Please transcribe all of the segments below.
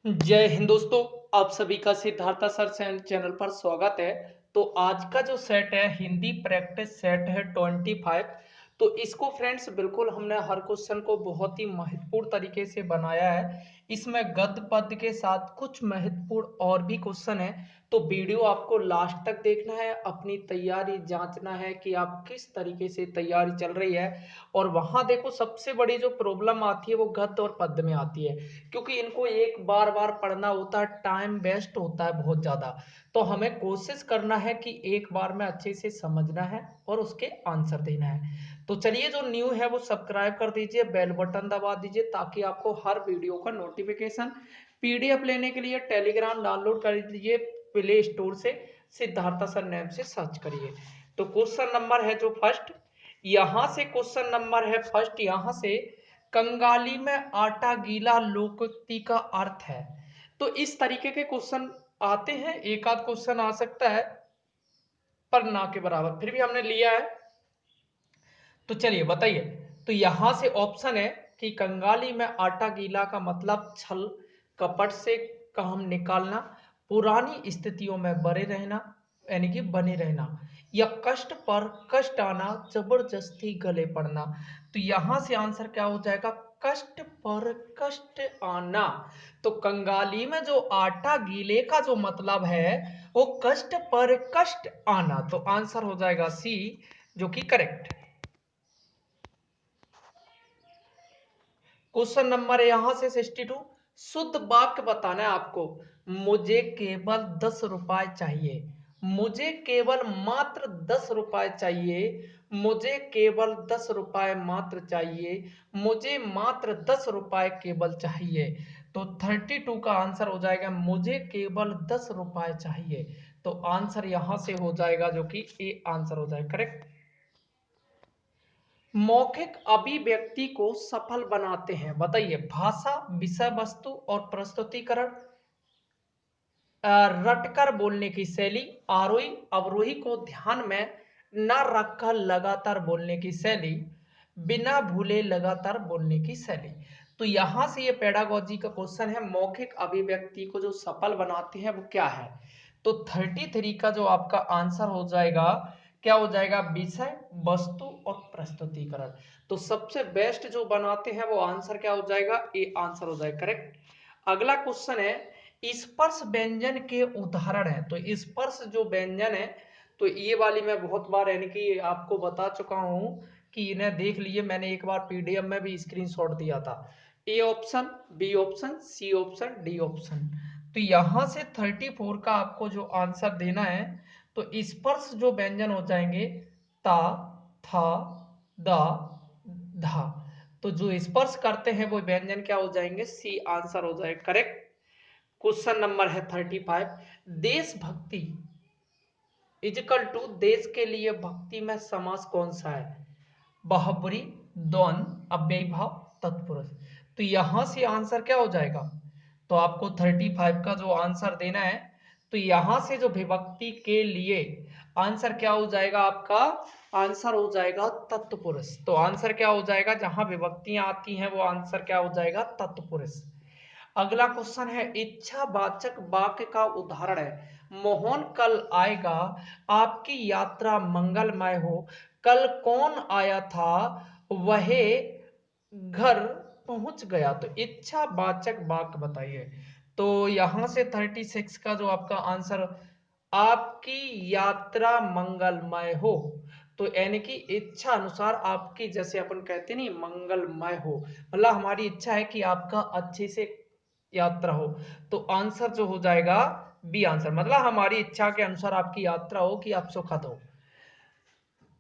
जय हिंद दोस्तों। आप सभी का सिद्धार्था सर चैनल पर स्वागत है। तो आज का जो सेट है हिंदी प्रैक्टिस सेट है 25। तो इसको फ्रेंड्स बिल्कुल हमने हर क्वेश्चन को बहुत ही महत्वपूर्ण तरीके से बनाया है। इसमें गद्य पद्य के साथ कुछ महत्वपूर्ण और भी क्वेश्चन है। तो वीडियो आपको लास्ट तक देखना है, अपनी तैयारी जांचना है कि आप किस तरीके से तैयारी चल रही है। और वहां देखो सबसे बड़ी जो प्रॉब्लम आती है वो गद्य और पद्य में आती है, क्योंकि इनको एक बार बार पढ़ना होता है, टाइम वेस्ट होता है बहुत ज्यादा। तो हमें कोशिश करना है कि एक बार में अच्छे से समझना है और उसके आंसर देना है। तो चलिए, जो न्यू है वो सब्सक्राइब कर दीजिए, बेल बटन दबा दीजिए ताकि आपको हर वीडियो का नोटिफिकेशन। पीडीएफ लेने के लिए टेलीग्राम डाउनलोड कर लीजिए प्ले स्टोर से, सिद्धार्था सर नेम से सर्च करिए। तो क्वेश्चन नंबर है जो फर्स्ट, यहां से क्वेश्चन नंबर है फर्स्ट, यहां से कंगाली में आटा गीला लोकोक्ति का अर्थ है। तो इस तरीके के क्वेश्चन आते हैं, एक आध क्वेश्चन आ सकता है पर ना के बराबर, फिर भी हमने लिया है। तो चलिए बताइए। तो यहां से ऑप्शन है कि कंगाली में आटा गीला का मतलब छल कपट से काम निकालना, पुरानी स्थितियों में बने रहना यानी कि बने रहना, या कष्ट पर कष्ट आना, जबरदस्ती गले पड़ना। तो यहां से आंसर क्या हो जाएगा? कष्ट पर कष्ट आना। तो कंगाली में जो आटा गीले का जो मतलब है वो कष्ट पर कष्ट आना। तो आंसर हो जाएगा सी, जो कि करेक्ट। क्वेश्चन नंबर है यहां से 62, शुद्ध वाक्य बताना है आपको। मुझे केवल 10 रुपए चाहिए, मुझे केवल मात्र 10 रुपए चाहिए, मुझे केवल 10 रुपए मात्र चाहिए, मुझे मात्र 10 रुपए केवल चाहिए। तो 32 का आंसर हो जाएगा मुझे केवल 10 रुपए चाहिए। तो आंसर यहां से हो जाएगा जो कि ए आंसर हो जाएगा, करेक्ट। मौखिक अभिव्यक्ति को सफल बनाते हैं, बताइए। भाषा, विषय वस्तु और प्रस्तुतिकरण, रटकर बोलने की शैली, आरोही अवरोही को ध्यान में न रखकर लगातार बोलने की शैली, बिना भूले लगातार बोलने की शैली। तो यहां से ये पेडागोजी का क्वेश्चन है, मौखिक अभिव्यक्ति को जो सफल बनाते हैं वो क्या है। तो 33 का जो आपका आंसर हो जाएगा, क्या हो जाएगा? विषय वस्तु और प्रस्तुतिकरण। तो सबसे बेस्ट जो बनाते हैं वो आंसर क्या हो जाएगा? ए आंसर हो जाएगा, करेक्ट। अगला क्वेश्चन है, स्पर्श व्यंजन के उदाहरण है। तो स्पर्श जो व्यंजन है, तो ये वाली मैं बहुत बार यानी कि आपको बता चुका हूं कि इन्हें देख लिए, मैंने एक बार पीडीएफ में भी स्क्रीनशॉट दिया था। A option, B option, C option, D option. तो यहां से 34 का आपको जो आंसर देना है, तो स्पर्श जो व्यंजन हो जाएंगे ता, था, दा, धा। तो जो स्पर्श करते हैं वो व्यंजन क्या हो जाएंगे? सी आंसर हो जाएगा, करेक्ट। क्वेश्चन नंबर है 35, देशभक्ति इजिकल टू देश के लिए भक्ति में समास कौन सा है? बहुब्री, द्वंद, अव्ययीभाव, तत्पुरुष। तो यहां से आंसर क्या हो जाएगा? तो आपको 35 का जो आंसर देना है, तो यहां से जो विभक्ति के लिए आंसर क्या हो जाएगा आपका? आंसर हो जाएगा तत्पुरुष। तो आंसर क्या हो जाएगा? जहां विभक्तियां आती हैं वो आंसर क्या हो जाएगा? तत्पुरुष। अगला क्वेश्चन है, इच्छावाचक वाक्य का उदाहरण है। मोहन कल आएगा, आपकी यात्रा मंगलमय हो, कल कौन आया था, वह घर पहुंच गया। तो इच्छावाचक वाक्य बताइए। तो यहां से 36 का जो आपका आंसर, आपकी यात्रा मंगलमय हो। तो यानी कि इच्छा अनुसार आपकी, जैसे अपन कहते नहीं मंगलमय हो, मतलब हमारी इच्छा है कि आपका अच्छे से यात्रा हो। तो आंसर जो हो जाएगा बी आंसर, मतलब हमारी इच्छा के अनुसार आपकी यात्रा हो कि आप सुखद हो।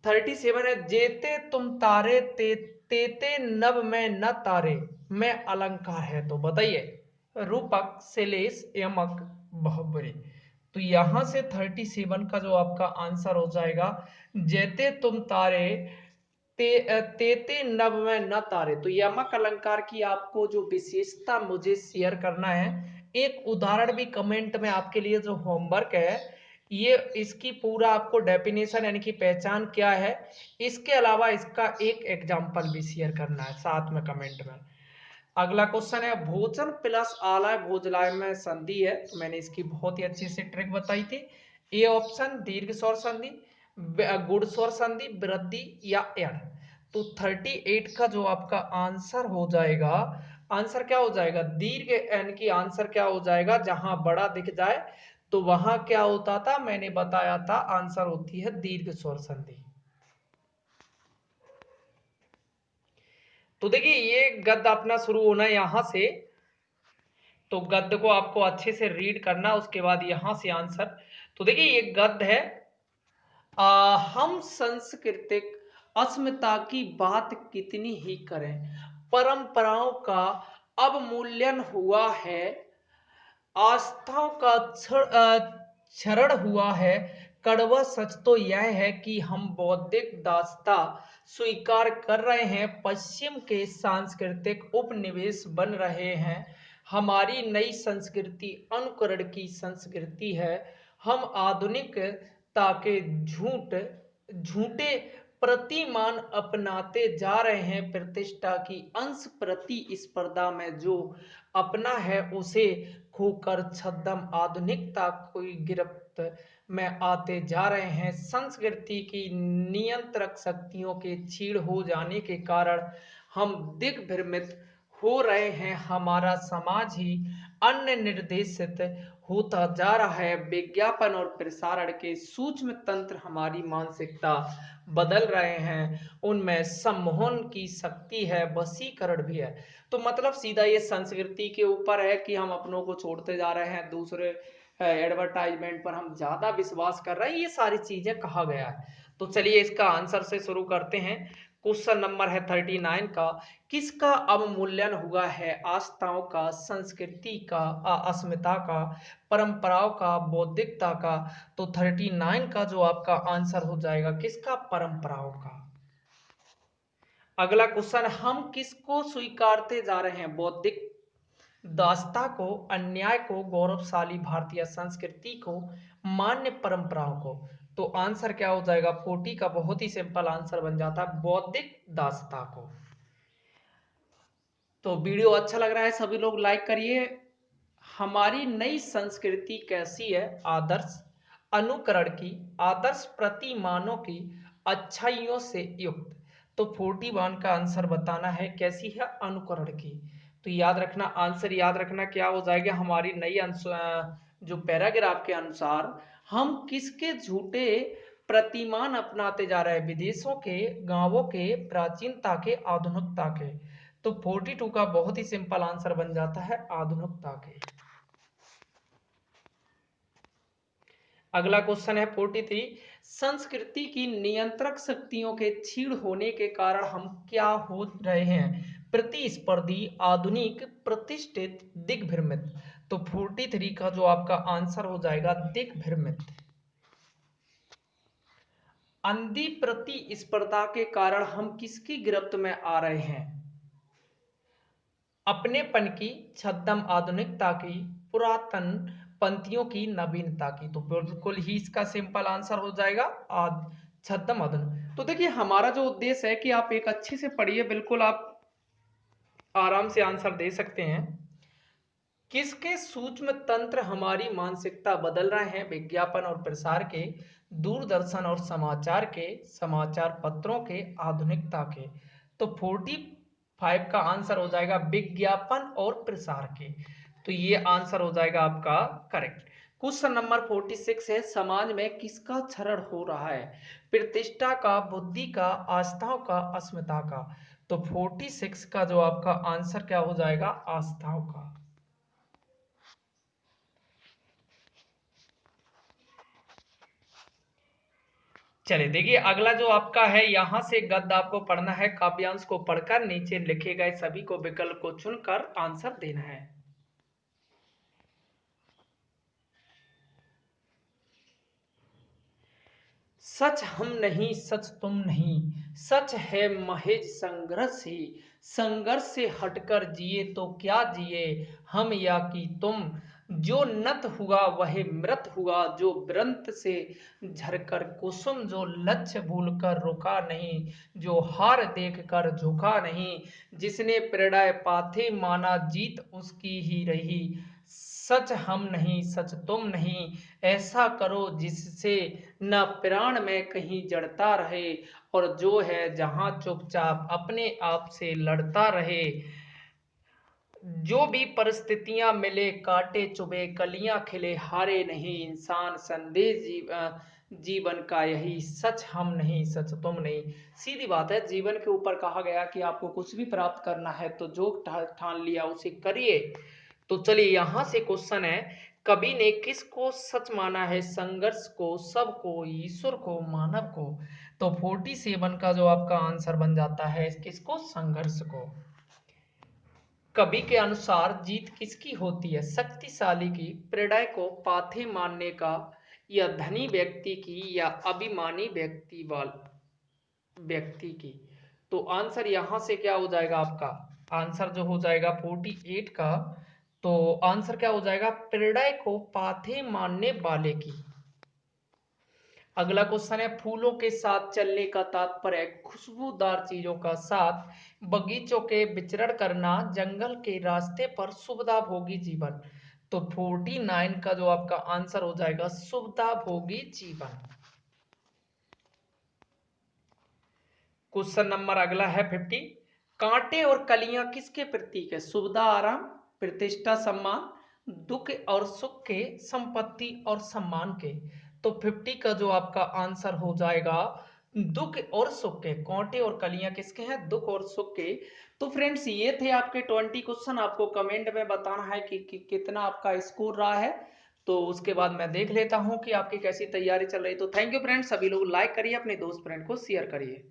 37 है, जेते तुम तारे तेते नभ में न तारे, में अलंकार है। तो बताइए, रूपक, शिलेश, यमक, बहुब्री। तो यहां से 37 का जो आपका आंसर हो जाएगा, जेते तुम तारे तेते नभ में न तारे। तो यमक अलंकार की आपको जो विशेषता मुझे शेयर करना है, एक उदाहरण भी कमेंट में आपके लिए जो होमवर्क है, ये इसकी पूरा आपको डेफिनेशन यानी कि पहचान क्या है, इसके अलावा इसका एक एग्जाम्पल भी शेयर करना है साथ में कमेंट में। अगला क्वेश्चन है भोजन प्लस आलय भोजलाय में संधि है, तो मैंने इसकी बहुत ही अच्छी से ट्रिक बताई थी। ए ऑप्शन दीर्घ स्वर संधि, गुण स्वर संधि, वृद्धि या एड़। तो 38 का जो आपका आंसर हो जाएगा, आंसर क्या हो जाएगा, दीर्घ, यानी कि आंसर क्या हो जाएगा, जहां बड़ा दिख जाए तो वहां क्या होता था, मैंने बताया था आंसर होती है दीर्घ स्वर संधि। तो देखिए ये गद्य अपना शुरू होना है यहां से, तो गद्य को आपको अच्छे से रीड करना, उसके बाद यहां से आंसर। तो देखिए ये गद्य है, हम सांस्कृतिक अस्मिता की बात कितनी ही करें, परंपराओं का अवमूल्यन हुआ है, आस्थाओं का क्षरण हुआ है। कड़वा सच तो यह है कि हम बौद्धिक दासता स्वीकार कर रहे हैं, पश्चिम के सांस्कृतिक उपनिवेश बन रहे हैं। हमारी नई संस्कृति अनुकरण की संस्कृति है। हम आधुनिकता के झूठे प्रतिमान अपनाते जा रहे हैं। प्रतिष्ठा की अंश प्रति स्पर्धा में जो अपना है उसे खोकर छद्म आधुनिकता की गिरफ्त में आते जा रहे हैं। संस्कृति की नियंत्रक शक्तियों के क्षीण हो जाने के कारण हम दिग्भ्रमित हो रहे हैं। हमारा समाज ही अन्य निर्देशित होता जा रहा है। विज्ञापन और प्रसारण के सूक्ष्म तंत्र हमारी मानसिकता बदल रहे हैं। उनमें सम्मोहन की शक्ति है, वशीकरण भी है। तो मतलब सीधा ये संस्कृति के ऊपर है कि हम अपनों को छोड़ते जा रहे हैं, दूसरे एडवर्टाइजमेंट पर हम ज्यादा विश्वास कर रहे हैं, ये सारी चीजें कहा गया है। तो चलिए इसका आंसर से शुरू करते हैं। क्वेश्चन नंबर है 39 का, किसका अवमूल्यन हुआ है, आस्थाओं का, संस्कृति का, अस्मिता का, परंपराओं का, बौद्धिकता का। तो 39 का जो आपका आंसर हो जाएगा किसका, परंपराओं का। अगला क्वेश्चन, हम किसको स्वीकारते जा रहे हैं, बौद्धिक दासता को, अन्याय को, गौरवशाली भारतीय संस्कृति को, मान्य परंपराओं को। तो आंसर क्या हो जाएगा, 40 का बहुत ही सिंपल आंसर बन जाता है बौद्धिक दासता को। तो वीडियो अच्छा लग रहा है सभी लोग लाइक करिए। हमारी नई संस्कृति कैसी है, आदर्श अनुकरण की, आदर्श प्रतिमानों की, अच्छाइयों से युक्त। तो 41 का आंसर बताना है कैसी है, अनुकरण की। तो याद रखना, आंसर याद रखना क्या हो जाएगा, हमारी नई जो पैराग्राफ के अनुसार हम किसके झूठे प्रतिमान अपनाते जा रहे हैं, विदेशों के, गांवों के, प्राचीनता के, आधुनिकता के। तो 42 का बहुत ही सिंपल आंसर बन जाता है आधुनिकता के। अगला क्वेश्चन है 43, संस्कृति की नियंत्रक शक्तियों के क्षीण होने के कारण हम क्या हो रहे हैं, प्रतिस्पर्धी, आधुनिक, प्रतिष्ठित, दिग्भ्रमित। तो 43 का जो आपका आंसर हो जाएगा दिग्भ्रमित। अंधी प्रतिस्पर्धा के कारण हम किसकी गिरफ्त में आ रहे हैं, अपनेपन की, छद्म आधुनिकता की, पुरातन पंथियों की, नवीनता की। तो बिल्कुल ही इसका सिंपल आंसर हो जाएगा छद्म आधुनिक। तो देखिए हमारा जो उद्देश्य है कि आप एक अच्छे से पढ़िए, बिल्कुल आप आराम से आंसर दे सकते हैं। किसके सूक्ष्म तंत्र हमारी मानसिकता बदल रहे हैं, विज्ञापन और प्रसार के, दूरदर्शन और समाचार के, समाचार पत्रों के, आधुनिकता के। तो 45 का आंसर हो जाएगा विज्ञापन और प्रसार के। तो ये आंसर हो जाएगा आपका करेक्ट। क्वेश्चन नंबर 46 है, समाज में किसका क्षरण हो रहा है, प्रतिष्ठा का, बुद्धि का, आस्थाओं का, अस्मिता का। तो 46 का जो आपका आंसर क्या हो जाएगा, आस्थाओं का। चलिए देखिए अगला जो आपका है, यहां से गद्य आपको पढ़ना है, काव्यांश को पढ़कर नीचे लिखे गए सभी को विकल्प को चुनकर आंसर देना है। सच हम नहीं, सच तुम नहीं, सच है महज संघर्ष ही, संघर्ष से हटकर जिए तो क्या जिए हम या कि तुम, जो नत हुआ वह मृत हुआ, जो व्रंत से झरकर कुसुम, जो लक्ष्य भूलकर रुका नहीं, जो हार देख कर झुका नहीं, जिसने प्रणय पाथे माना जीत उसकी ही रही। सच हम नहीं सच तुम नहीं, ऐसा करो जिससे न प्राण में कहीं जड़ता रहे, और जो है जहां चुपचाप अपने आप से लड़ता रहे। जो भी परिस्थितियां मिले काटे चुभे कलियां खिले, हारे नहीं इंसान, संदेश जीवन का यही, सच हम नहीं सच तुम नहीं। सीधी बात है, जीवन के ऊपर कहा गया कि आपको कुछ भी प्राप्त करना है तो जो ठान लिया उसे करिए। तो चलिए यहां से क्वेश्चन है, कवि ने किसको सच माना है, संघर्ष को, सबको, ईश्वर को, मानव को। तो 47 का जो आपका आंसर बन जाता है किसको, संघर्ष को। कवि के अनुसार जीत किसकी होती है, शक्तिशाली की, प्रणय को पाथे मानने का, या धनी व्यक्ति की, या अभिमानी व्यक्ति की। तो आंसर यहां से क्या हो जाएगा आपका, आंसर जो हो जाएगा 48 का, तो आंसर क्या हो जाएगा, प्रणय को पाथे मानने वाले की। अगला क्वेश्चन है, फूलों के साथ चलने का तात्पर्य खुशबूदार चीजों का साथ, बगीचों के विचरण करना, जंगल के रास्ते पर सुविधा भोगी जीवन। तो 49 का जो आपका आंसर हो जाएगा सुविधा भोगी जीवन। क्वेश्चन नंबर अगला है 50, कांटे और कलियां किसके प्रतीक है, सुविधा आराम, प्रतिष्ठा सम्मान, दुख और सुख के, संपत्ति और सम्मान के। तो 50 का जो आपका आंसर हो जाएगा दुख और सुख के, कांटे और कलियां किसके हैं, दुख और सुख के। तो फ्रेंड्स ये थे आपके 20 क्वेश्चन, आपको कमेंट में बताना है कि कितना आपका स्कोर रहा है। तो उसके बाद मैं देख लेता हूं कि आपकी कैसी तैयारी चल रही। तो थैंक यू फ्रेंड्स, सभी लोग लाइक करिए, अपने दोस्त फ्रेंड को शेयर करिए।